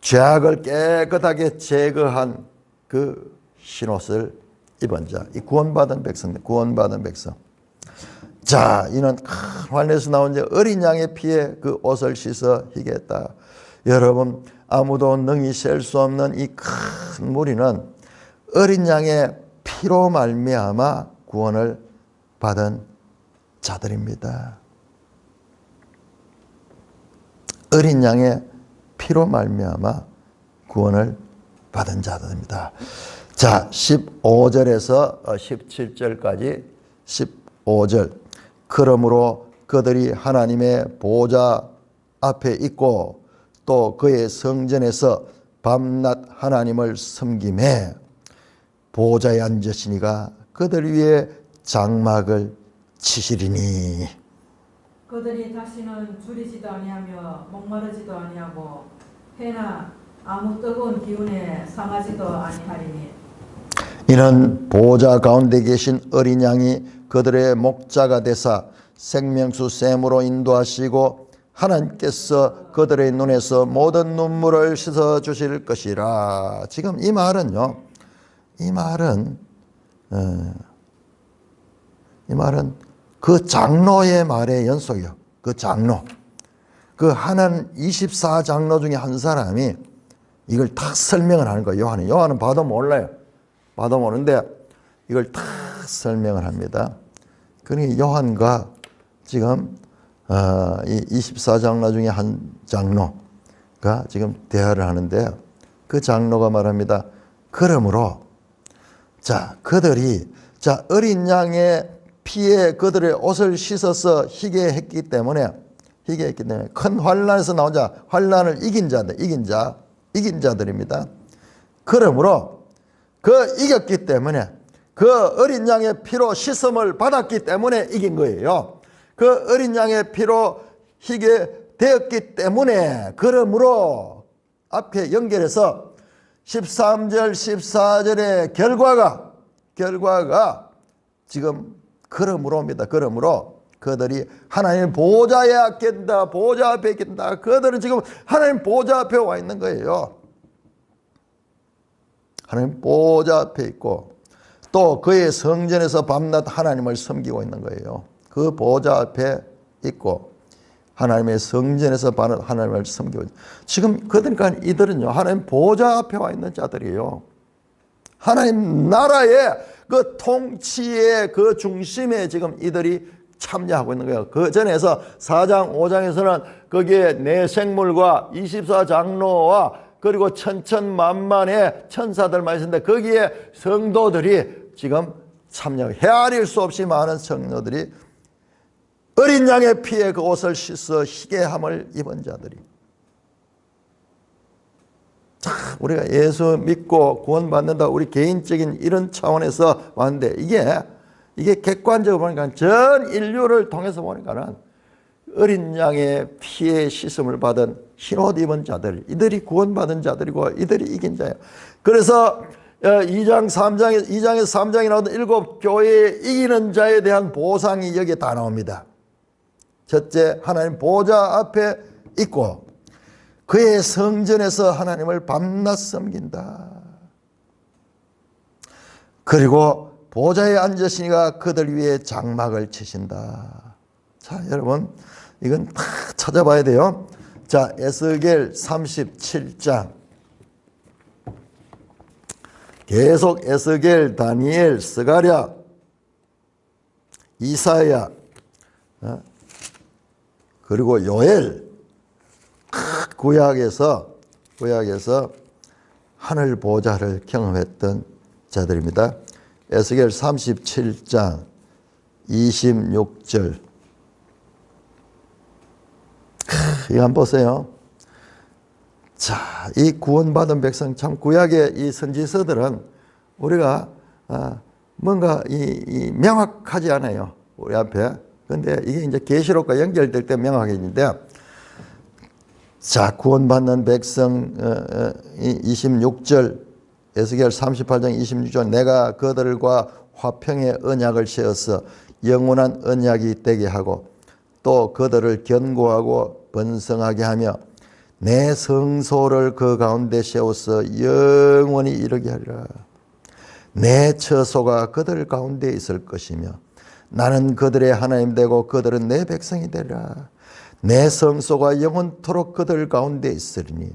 죄악을 깨끗하게 제거한 그 흰옷을 입은 자, 이 구원받은 백성입니다. 구원받은 백성. 자, 이는 큰 환란에서 나온 자 어린 양의 피에 그 옷을 씻어 희게 했다. 여러분, 아무도 능히 셀 수 없는 이 큰 무리는 어린 양의 피로 말미암아 구원을 받은 자들입니다. 어린 양의 피로 말미암아 구원을 받은 자들입니다. 자, 15절에서 17절까지 15절. 그러므로 그들이 하나님의 보좌 앞에 있고 또 그의 성전에서 밤낮 하나님을 섬김에 보좌에 앉으시니가 그들 위에 장막을 치시리니 그들이 다시는 줄이지도 아니하며 목마르지도 아니하고 해나 아무 뜨거운 기운에 상하지도 아니하리니 이는 보좌 가운데 계신 어린 양이 그들의 목자가 되사 생명수 샘으로 인도하시고 하나님께서 그들의 눈에서 모든 눈물을 씻어 주실 것이라. 지금 이 말은요. 이 말은 그 장로의 말의 연속이요. 그 장로. 그 하나님 24장로 중에 한 사람이 이걸 다 설명을 하는 거예요. 요한은 봐도 몰라요. 봐도 모르는데 이걸 다 설명을 합니다. 그러니 요한과 지금 이 24장로 중에 한 장로가 지금 대화를 하는데 그 장로가 말합니다. 그러므로 자, 그들이 어린 양의 피에 그들의 옷을 씻어서 희게 했기 때문에 큰 환란에서 나온 자, 환란을 이긴 자들입니다. 그러므로 그 이겼기 때문에 그 어린 양의 피로 씻음을 받았기 때문에 이긴 거예요. 그 어린 양의 피로 희게 되었기 때문에 그러므로 앞에 연결해서 13절 14절의 결과가 지금 그러므로입니다. 그러므로 그들이 하나님 보좌에 앉겠다. 보좌 앞에 있겠다. 그들은 지금 하나님 보좌 앞에 와 있는 거예요. 하나님 보좌 앞에 있고 또 그의 성전에서 밤낮 하나님을 섬기고 있는 거예요. 그 보좌 앞에 있고 하나님의 성전에서 하나님을 섬기고 지금 그러니까 이들은요 하나님 보좌 앞에 와 있는 자들이에요. 하나님 나라의 그 통치의 그 중심에 지금 이들이 참여하고 있는 거예요. 그 전에서 4장 5장에서는 거기에 내 생물과 24장로와 그리고 천천만만의 천사들만 있었는데 거기에 성도들이 지금 참여하고 헤아릴 수 없이 많은 성도들이 어린 양의 피에 그 옷을 씻어 희게함을 입은 자들이. 자, 우리가 예수 믿고 구원받는다 우리 개인적인 이런 차원에서 왔는데 이게 객관적으로 보니까 전 인류를 통해서 보니까는 어린 양의 피에 씻음을 받은 흰옷 입은 자들, 이들이 구원받은 자들이고 이들이 이긴 자예요. 그래서 2장에서 3장에 나오던 7교회에 이기는 자에 대한 보상이 여기에 다 나옵니다. 첫째, 하나님 보좌 앞에 있고 그의 성전에서 하나님을 밤낮 섬긴다. 그리고 보좌에 앉으시니가 그들 위에 장막을 치신다. 자, 여러분 이건 다 찾아봐야 돼요. 자, 에스겔 37장 계속 에스겔, 다니엘, 스가랴, 이사야 그리고 요엘 구약에서 하늘 보좌를 경험했던 자들입니다. 에스겔 37장 26절 이거 한번 보세요. 자, 이 구원받은 백성 참 구약의 이 선지서들은 우리가 뭔가 이 명확하지 않아요. 우리 앞에. 근데 이게 이제 계시록과 연결될 때 명확해지는데 자, 구원받는 백성 26절 에스겔 38장 26절 내가 그들과 화평의 언약을 세워서 영원한 언약이 되게 하고 또 그들을 견고하고 번성하게 하며 내 성소를 그 가운데 세워서 영원히 이르게 하리라. 내 처소가 그들 가운데 있을 것이며 나는 그들의 하나님 되고 그들은 내 백성이 되리라. 내 성소가 영원토록 그들 가운데 있으리니.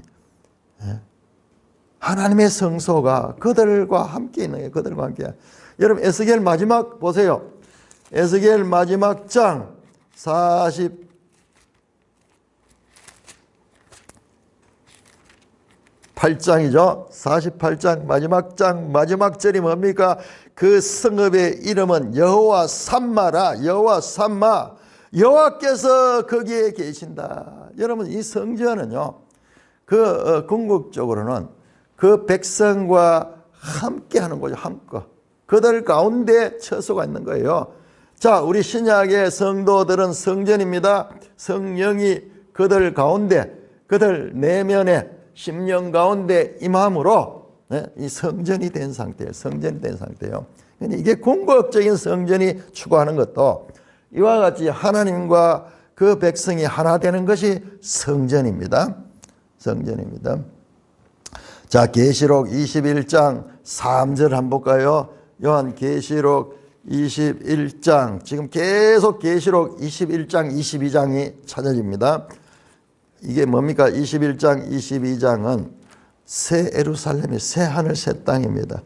하나님의 성소가 그들과 함께 있는 거예요. 그들과 함께. 여러분 에스겔 마지막 보세요. 에스겔 마지막 장 48장이죠. 48장 마지막 장 마지막 절이 뭡니까? 그 성읍의 이름은 여호와 삼마라. 여호와 삼마. 여호와께서 거기에 계신다. 여러분 이 성전은요. 궁극적으로는 그 백성과 함께 하는 거죠. 함께. 그들 가운데 처소가 있는 거예요. 자, 우리 신약의 성도들은 성전입니다. 성령이 그들 가운데, 그들 내면에 심령 가운데 임함으로 이 성전이 된 상태예요. 성전이 된 상태예요. 이게 궁극적인 성전이 추구하는 것도 이와 같이 하나님과 그 백성이 하나 되는 것이 성전입니다. 성전입니다. 자, 계시록 21장 3절 한번 볼까요? 요한 계시록 21장 지금 계속 계시록 21장 22장이 찾아집니다. 이게 뭡니까? 21장 22장은 새 예루살렘이 새 하늘 새 땅입니다.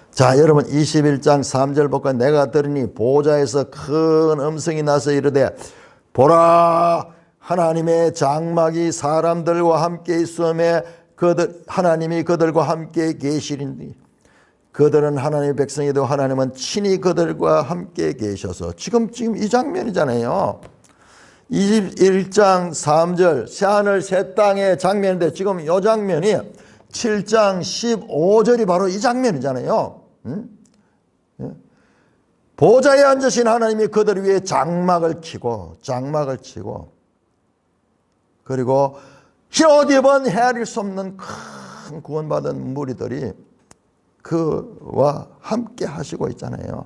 자, 여러분 21장 3절 볼까요? 내가 들으니 보좌에서 큰 음성이 나서 이르되 보라 하나님의 장막이 사람들과 함께 있음에 하나님이 그들과 함께 계시리니 그들은 하나님의 백성이 되고 하나님은 친히 그들과 함께 계셔서 지금 이 장면이잖아요. 21장 3절 새하늘 새 땅의 장면인데 지금 이 장면이 7장 15절이 바로 이 장면이잖아요. 보좌에 앉으신 하나님이 그들 위에 장막을 치고 그리고 흰옷 입은 헤아릴 수 없는 큰 구원받은 무리들이 그와 함께 하시고 있잖아요.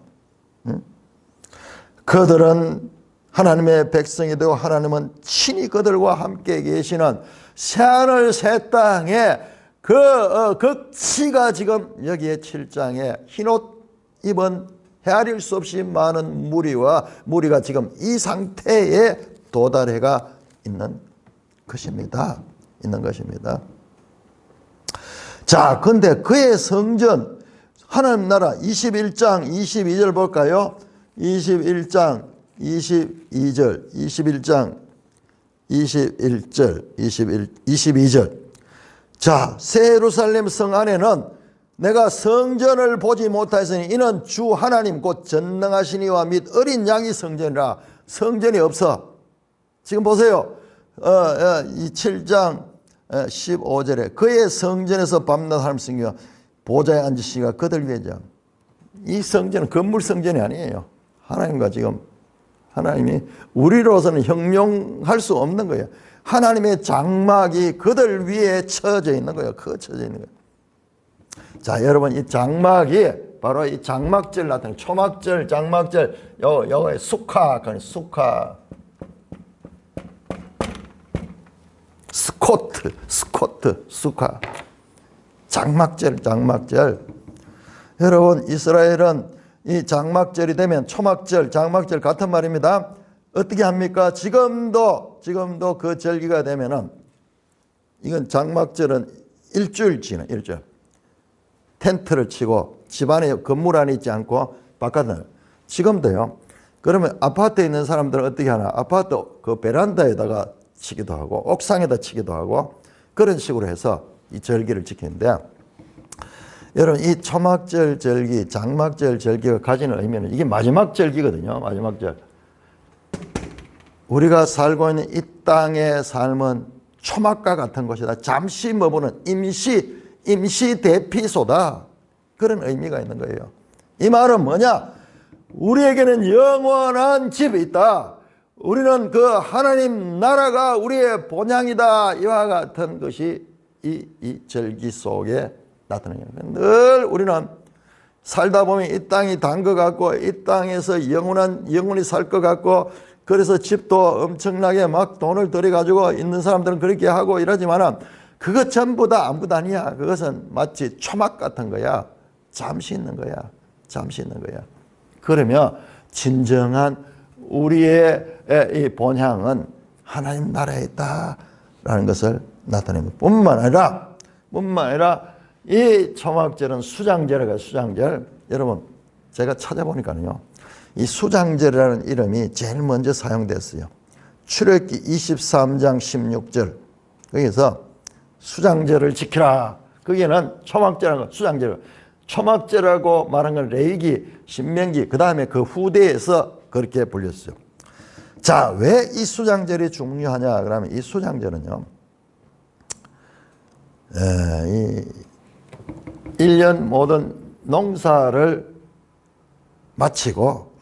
그들은 하나님의 백성이 되고 하나님은 친히 그들과 함께 계시는 새하늘 새 땅에 그 치가 지금 여기에 7장에 흰옷 입은 헤아릴 수 없이 많은 무리가 지금 이 상태에 도달해가 있는 것입니다. 있는 것입니다. 자, 근데 그의 성전, 하나님 나라 21장 22절 볼까요? 21장 22절, 21장 22절. 자, 새 예루살렘 성 안에는 내가 성전을 보지 못하였으니 이는 주 하나님 곧 전능하시니와 및 어린 양이 성전이라. 성전이 없어. 지금 보세요. 이 7장 15절에 그의 성전에서 밤낮 하나님 성기와 보좌에 앉으시니가 그들 위에죠. 이 성전은 건물 성전이 아니에요. 하나님과 지금 하나님이 우리로서는 형용할 수 없는 거예요. 하나님의 장막이 그들 위에 쳐져 있는 거예요. 쳐져 있는 거예요. 자, 여러분, 이 장막이 바로 이 장막절 나타나는 초막절, 장막절, 요거에 수카, 스코트, 수카. 장막절. 여러분, 이스라엘은 이 장막절이 되면 초막절, 장막절 같은 말입니다. 어떻게 합니까? 지금도 그 절기가 되면은 이건 장막절은 일주일 지나 일주일. 텐트를 치고 집안에 건물 안에 있지 않고 바깥에 지금도요. 그러면 아파트에 있는 사람들은 어떻게 하나? 아파트 그 베란다에다가 치기도 하고 옥상에다 치기도 하고 그런 식으로 해서 이 절기를 지키는데 여러분 이 초막절 절기, 장막절 절기가 가지는 의미는 이게 마지막 절기거든요. 마지막 절. 우리가 살고 있는 이 땅의 삶은 초막과 같은 것이다. 잠시 머무는 임시 대피소다. 그런 의미가 있는 거예요. 이 말은 뭐냐? 우리에게는 영원한 집이 있다. 우리는 그 하나님 나라가 우리의 본향이다. 이와 같은 것이 이 절기 속에 나타나요. 늘 우리는 살다 보면 이 땅이 단 것 같고 이 땅에서 영원히 살 것 같고 그래서 집도 엄청나게 막 돈을 들여가지고 있는 사람들은 그렇게 하고 이러지만은 그것 전부 다 아무것도 아니야. 그것은 마치 초막 같은 거야. 잠시 있는 거야. 그러면 진정한 우리의 이 본향은 하나님 나라에 있다라는 것을 나타냅니다. 뿐만 아니라 이 초막절은 수장절이에요. 수장절. 여러분 제가 찾아보니까요. 이 수장절이라는 이름이 제일 먼저 사용됐어요. 출애굽기 23장 16절. 거기서 수장절을 지키라. 거기에는 초막절하고 수장절. 초막절하고 말한 건 레위기, 신명기, 그 다음에 그 후대에서 그렇게 불렸어요. 자, 왜 이 수장절이 중요하냐? 그러면 이 수장절은요, 이 1년 모든 농사를 마치고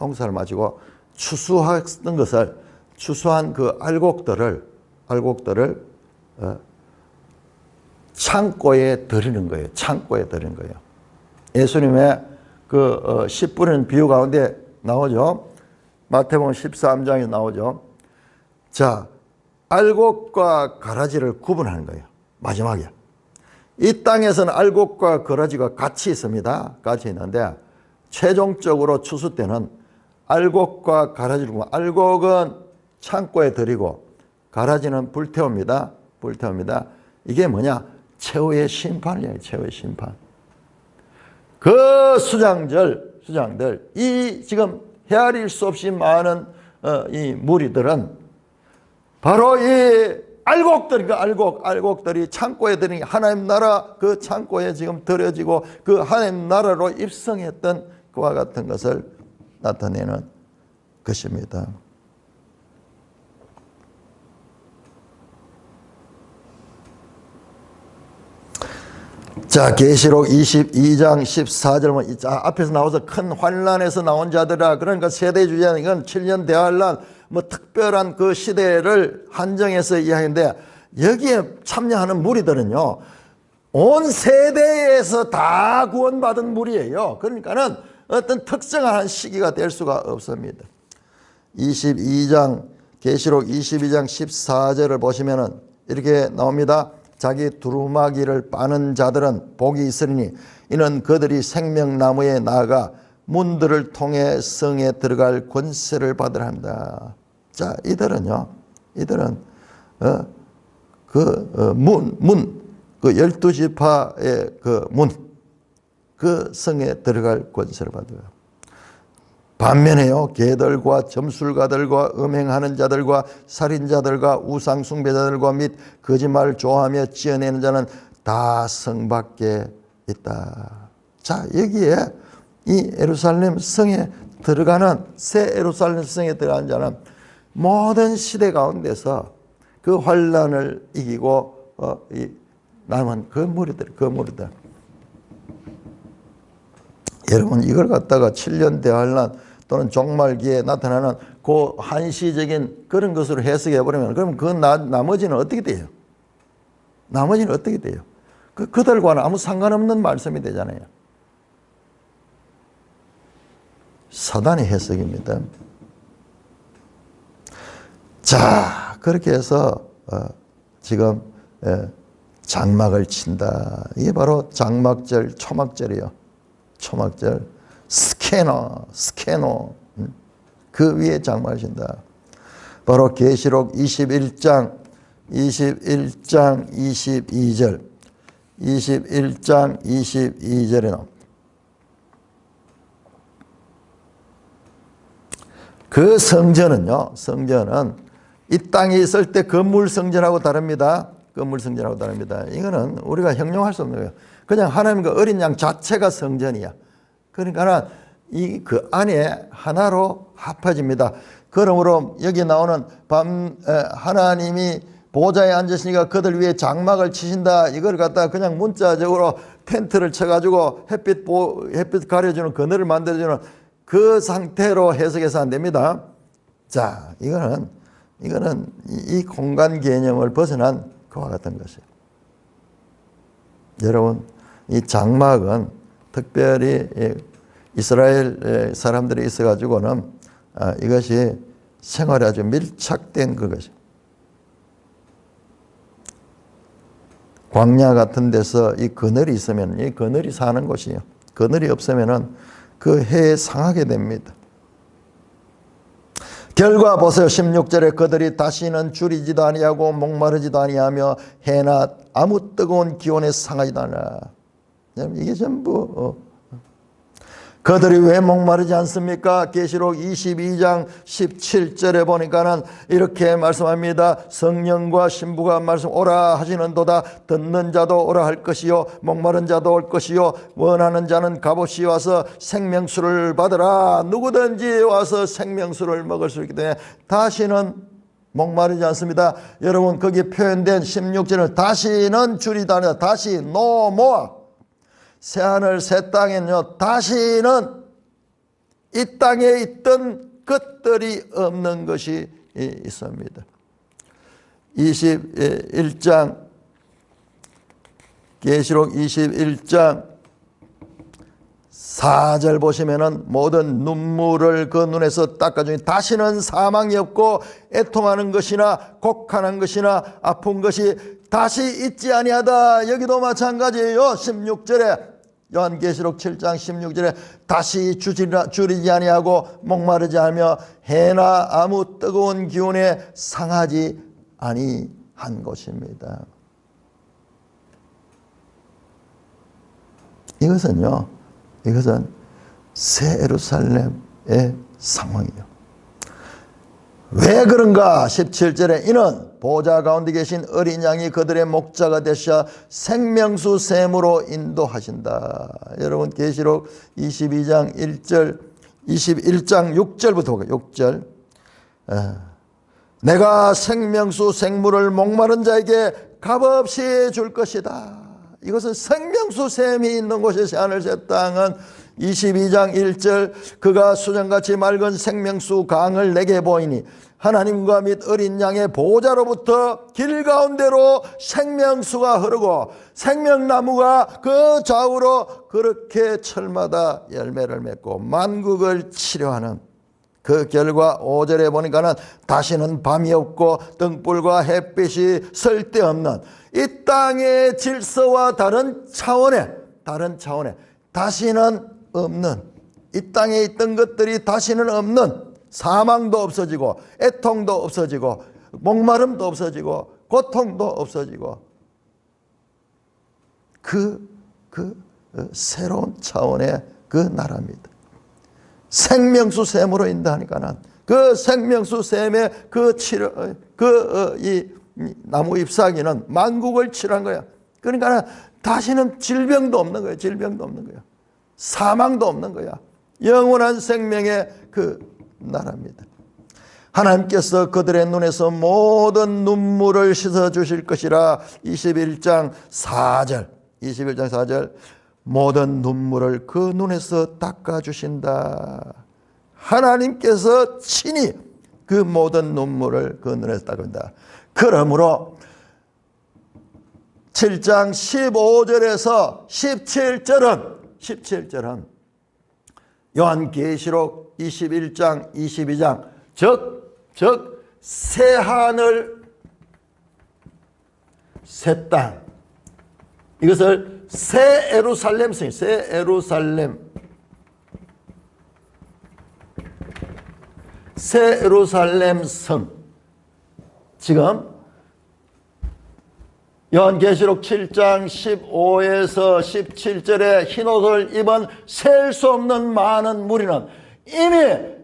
추수한 그 알곡들을 창고에 드리는 거예요. 예수님의 그 씨 뿌리는 비유 가운데 나오죠. 마태복음 13장에 나오죠. 자, 알곡과 가라지를 구분하는 거예요. 마지막에. 이 땅에서는 알곡과 가라지가 같이 있습니다. 같이 있는데 최종적으로 추수 때는 알곡과 가라지를 구분. 알곡은 창고에 드리고 가라지는 불태웁니다. 이게 뭐냐? 최후의 심판이에요. 최후의 심판. 그 수장들, 이 지금 헤아릴 수 없이 많은 이 무리들은 바로 이 알곡들이 창고에 들이 하나님 나라 그 창고에 지금 들여지고 그 하나님 나라로 입성했던 그와 같은 것을 나타내는 것입니다. 자, 계시록 22장 14절 앞에서 나와서 큰 환란에서 나온 자들아. 그러니까 세대주의자는 이건 7년 대환란 뭐 특별한 그 시대를 한정해서 이야기하는데 여기에 참여하는 무리들은요 온 세대에서 다 구원받은 무리예요. 그러니까는 어떤 특정한 시기가 될 수가 없습니다. 22장 계시록 22장 14절을 보시면은 이렇게 나옵니다. 자기 두루마기를 빠는 자들은 복이 있으리니 이는 그들이 생명나무에 나아가 문들을 통해 성에 들어갈 권세를 받으라 합니다. 자, 이들은 그 12지파의 그 성에 들어갈 권세를 받아요. 반면에요, 개들과 점술가들과 음행하는 자들과 살인자들과 우상숭배자들과 및 거짓말을 좋아하며 지어내는 자는 다 성 밖에 있다. 자, 여기에 이 예루살렘 성에 들어가는, 새 예루살렘 성에 들어가는 자는 모든 시대 가운데서 그 환란을 이기고 남은 그 무리들. 여러분, 이걸 갖다가 7년 대환란 또는 종말기에 나타나는 그 한시적인 그런 것으로 해석해 버리면, 그럼 그 나머지는 어떻게 돼요? 나머지는 어떻게 돼요? 그들과는 아무 상관없는 말씀이 되잖아요. 사단의 해석입니다. 자, 그렇게 해서 지금 장막을 친다. 이게 바로 장막절, 초막절이요. 초막절, 스캐너, 그 위에 장막을 친다. 바로 계시록 21장 22절, 21장 22절에 나옵니다. 그 성전은요, 성전은 이 땅에 있을 때 건물 성전하고 다릅니다. 건물 성전하고 다릅니다. 이거는 우리가 형용할 수 없는 거예요. 그냥 하나님과 어린 양 자체가 성전이야. 그러니까 그 안에 하나로 합해집니다. 그러므로 여기 나오는 하나님이 보좌에 앉으시니까 그들 위에 장막을 치신다. 이걸 갖다가 그냥 문자적으로 텐트를 쳐가지고 햇빛 가려주는 그늘을 만들어주는 그 상태로 해석해서 안 됩니다. 자, 이거는 이 공간 개념을 벗어난 그와 같은 것이에요. 여러분, 이 장막은 특별히 이스라엘 사람들이 있어가지고는 이것이 생활에 아주 밀착된 그것이에요. 광야 같은 데서 이 그늘이 있으면 이 그늘이 사는 곳이에요. 그늘이 없으면은 그 해에 상하게 됩니다. 결과 보세요. 16절에 그들이 다시는 줄이지도 아니하고 목마르지도 아니하며 해나 아무 뜨거운 기온에 상하지도 않아. 이게 전부 그들이 왜 목마르지 않습니까? 계시록 22장 17절에 보니까는 이렇게 말씀합니다. 성령과 신부가 오라 하시는도다. 듣는 자도 오라 할 것이요 목마른 자도 올 것이요 원하는 자는 값없이 와서 생명수를 받으라. 누구든지 와서 생명수를 먹을 수 있기 때문에 다시는 목마르지 않습니다. 여러분, 거기 표현된 16절은 다시는 줄이다 아니라 다시 no more. 새하늘 새 땅에는요, 다시는 이 땅에 있던 것들이 없는 것이 있습니다. 21장, 계시록 21장 4절 보시면은 모든 눈물을 그 눈에서 닦아주니 다시는 사망이 없고 애통하는 것이나 곡하는 것이나 아픈 것이 다시 있지 아니하다. 여기도 마찬가지예요. 16절에 요한계시록 7장 16절에 다시 줄이지 아니하고 목마르지 하며 해나 아무 뜨거운 기운에 상하지 아니한 것입니다. 이것은 새 예루살렘의 상황이에요. 왜 그런가? 17절에 이는 보좌 가운데 계신 어린 양이 그들의 목자가 되셔 생명수 샘으로 인도하신다. 여러분, 계시록 22장 1절 21장 6절부터 볼까요? 6절. 내가 생명수 생물을 목마른 자에게 값없이 줄 것이다. 이것은 생명수 샘이 있는 곳이 새하늘 새 땅은 22장 1절 그가 수정같이 맑은 생명수 강을 내게 보이니 하나님과 및 어린 양의 보호자로부터 길 가운데로 생명수가 흐르고 생명나무가 그 좌우로 그렇게 철마다 열매를 맺고 만국을 치료하는 그 결과 5절에 보니까는 다시는 밤이 없고 등불과 햇빛이 쓸데없는 이 땅의 질서와 다른 차원에 다시는 없는, 이 땅에 있던 것들이 다시는 없는, 사망도 없어지고 애통도 없어지고 목마름도 없어지고 고통도 없어지고 새로운 차원의 그 나라입니다. 생명수 샘으로 인도하니까는 그 생명수 샘의 이 나무 잎사귀는 만국을 칠한 거야. 그러니까 다시는 질병도 없는 거야. 질병도 없는 거야. 사망도 없는 거야. 영원한 생명의 그 나라입니다. 하나님께서 그들의 눈에서 모든 눈물을 씻어 주실 것이라. 21장 4절 모든 눈물을 그 눈에서 닦아 주신다. 하나님께서 친히 그 모든 눈물을 그 눈에서 닦는다. 그러므로 7장 15절에서 17절은 요한계시록 21장 22장 즉 새하늘 새 땅, 이것을 새 예루살렘 성, 새 예루살렘 성. 지금 요한계시록 7장 15에서 17절에 흰옷을 입은 셀 수 없는 많은 무리는 이미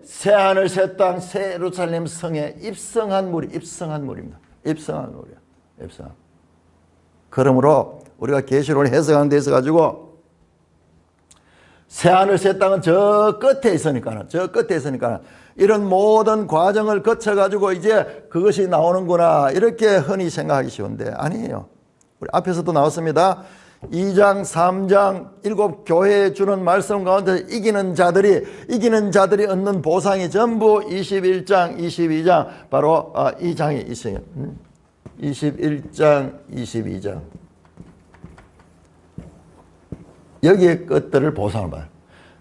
새하늘 새 땅 새 예루살렘 성에 입성한 무리입니다. 입성한 무리야. 그러므로 우리가 계시록을 해석하는 데 있어 가지고 새하늘 새 땅은 저 끝에 있으니까 이런 모든 과정을 거쳐 가지고 이제 그것이 나오는구나 이렇게 흔히 생각하기 쉬운데 아니에요. 우리 앞에서도 나왔습니다. 2장 3장 7 교회에 주는 말씀 가운데 이기는 자들이 얻는 보상이 전부 21장 22장 바로 이 장에 있어요. 21장 22장 여기에 것들을 보상을 받아요.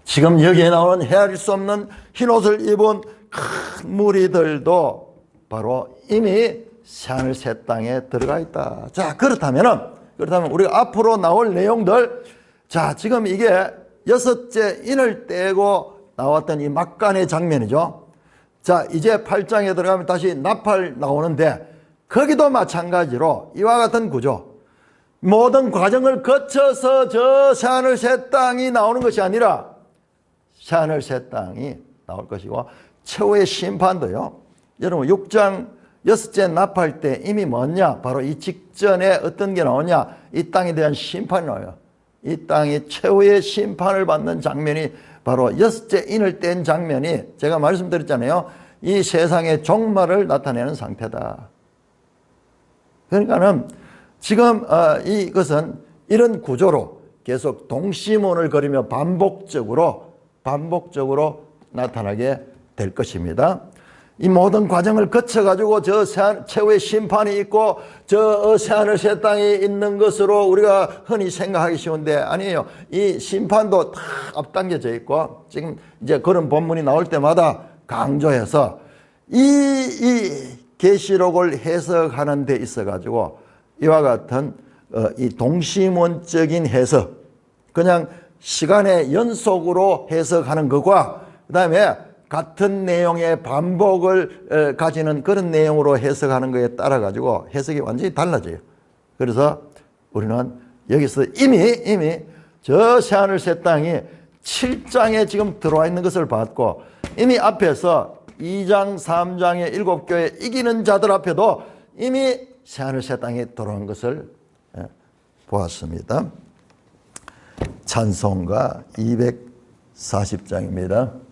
지금 여기에 나오는 헤아릴 수 없는 흰옷을 입은 큰 무리들도 바로 이미 새하늘 새 땅에 들어가 있다. 자, 그렇다면 우리가 앞으로 나올 내용들, 자, 지금 이게 6째 인을 떼고 나왔던 이 막간의 장면이죠. 자, 이제 8장에 들어가면 다시 나팔 나오는데 거기도 마찬가지로 이와 같은 구조. 모든 과정을 거쳐서 저 새하늘 새 땅이 나오는 것이 아니라 새하늘 새 땅이 나올 것이고 최후의 심판도요. 여러분 6장 6째 나팔 때 이미 뭐냐? 바로 이 직전에 어떤 게 나오냐? 이 땅에 대한 심판이 나와요. 이 땅이 최후의 심판을 받는 장면이 바로 6째 인을 뗀 장면이 제가 말씀드렸잖아요. 이 세상의 종말을 나타내는 상태다. 그러니까는 지금 이것은 이런 구조로 계속 동시문을 그리며 반복적으로 나타나게 될 것입니다. 이 모든 과정을 거쳐가지고 저 최후의 심판이 있고 저 새하늘 새 땅이 있는 것으로 우리가 흔히 생각하기 쉬운데 아니에요. 이 심판도 다 앞당겨져 있고 지금 이제 그런 본문이 나올 때마다 강조해서 이 계시록을 해석하는 데 있어가지고 이와 같은 이 동시문적인 해석, 그냥 시간의 연속으로 해석하는 것과 그 다음에 같은 내용의 반복을 가지는 그런 내용으로 해석하는 것에 따라 가지고 해석이 완전히 달라져요. 그래서 우리는 여기서 이미 저 새하늘 새 땅이 7장에 지금 들어와 있는 것을 봤고 이미 앞에서 2장 3장의 7교회 이기는 자들 앞에도 이미 새하늘 새 땅에 들어온 것을 보았습니다. 찬송가 240장입니다.